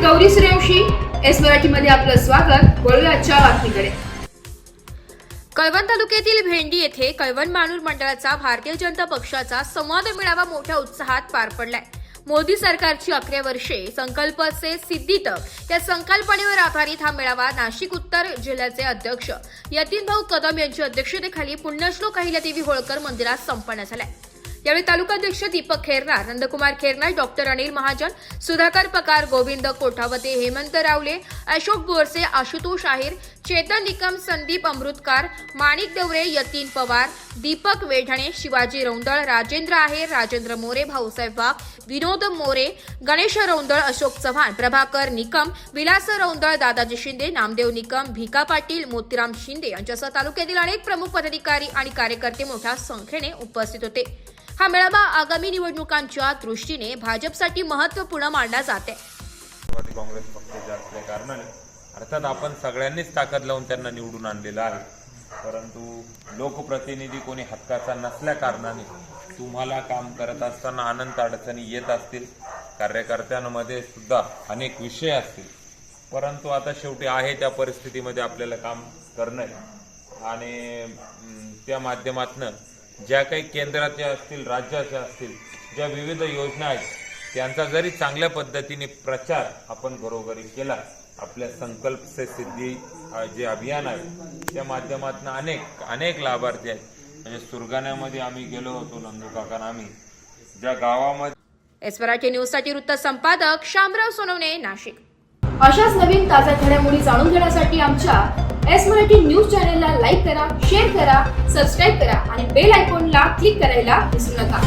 Gauri Suryavanshi, S मराठीमध्ये आपलं स्वागत। वळूया आजच्या बातमीकडे। कळवण तालुक्यातील भेंडी येथे कळवण मानूर मंडळाचा भारतीय जनता पक्षाचा संवाद मेळावा मोठ्या उत्साहात पार पडलाय। मोदी सरकारची 11 वर्षे संकल्प से सिद्धीतक या संकल्पनेवर आधारित हा मेळावा नाशिक उत्तर जिल्ह्याचे अध्यक्ष यतीन भाऊ कदम यांच्या अध्यक्षतेखाली पुण्यश्लोक अहिल्यादेवी होळकर मंदिरात संपन्न झालाय। यावेळी तालुकाध्यक्ष दीपक खेरनार, नंदकुमार खेरनार, डॉक्टर अनिल महाजन, सुधाकर पकार, गोविंद कोठावते, हेमंत रावले, अशोक बोरसे, आशुतोष आहेर, चेतन निकम, संदीप अमृतकार, माणिक देवरे, यतीन पवार, दीपक वेढणे, शिवाजी रौंदळ, राजेंद्र आहेर, राजेंद्र मोरे, भाऊसाहेब वाघ, विनोद मोरे, गणेश रौंदळ, अशोक चव्हाण, प्रभाकर निकम, विलास रौंदळ, दादाजी शिंदे, नामदेव निकम, भिका पाटील, मोतीराम शिंदे यांच्यासह तालुक्यातील अनेक प्रमुख पदाधिकारी आणि कार्यकर्ते मोठ्या संख्येने उपस्थित होते। हा मेळावा आगामी निवडणुकांच्या दृष्टीने भाजपसाठी महत्त्वपूर्ण मानला जाते। काँग्रेस पक्षाचे असल्या कारणाने अर्थात आपण सगळ्यांनीच ताकद लावून त्यांना निवडून आणलेलं आहे, परंतु लोकप्रतिनिधी कोणी हक्काचा नसल्या कारणाने तुम्हाला काम करत असताना अनंत अडचणी येत असतील, कार्यकर्त्यांमध्ये सुद्धा अनेक विषय असतील, परंतु आता शेवटी आहे त्या परिस्थितीमध्ये आपल्याला काम करणं आणि त्या माध्यमातून ज्या काही केंद्राच्या असतील, राज्याच्या असतील, ज्या विविध योजना आहेत त्यांचा जरी चांगल्या पद्धतीने प्रचार आपण घरोघरी केला, आपल्या संकल्प से सिद्धी जे अभियान आहे त्या माध्यमातून अनेक लाभार्थी आहेत। म्हणजे सुरगाण्यामध्ये आम्ही गेलो होतो, नंदू काका आम्ही ज्या गावामध्ये। एस मराठी न्यूजसाठी वृत्त संपादक शामराव सोनवणे, नाशिक। अशाच नवीन ताज्या घडामोडी जाणून घेण्यासाठी आमच्या एस मराठी न्यूज चॅनलला लाईक करा, शेअर करा, सबस्क्राईब करा आणि बेल आयकॉनला क्लिक करायला विसरू नका।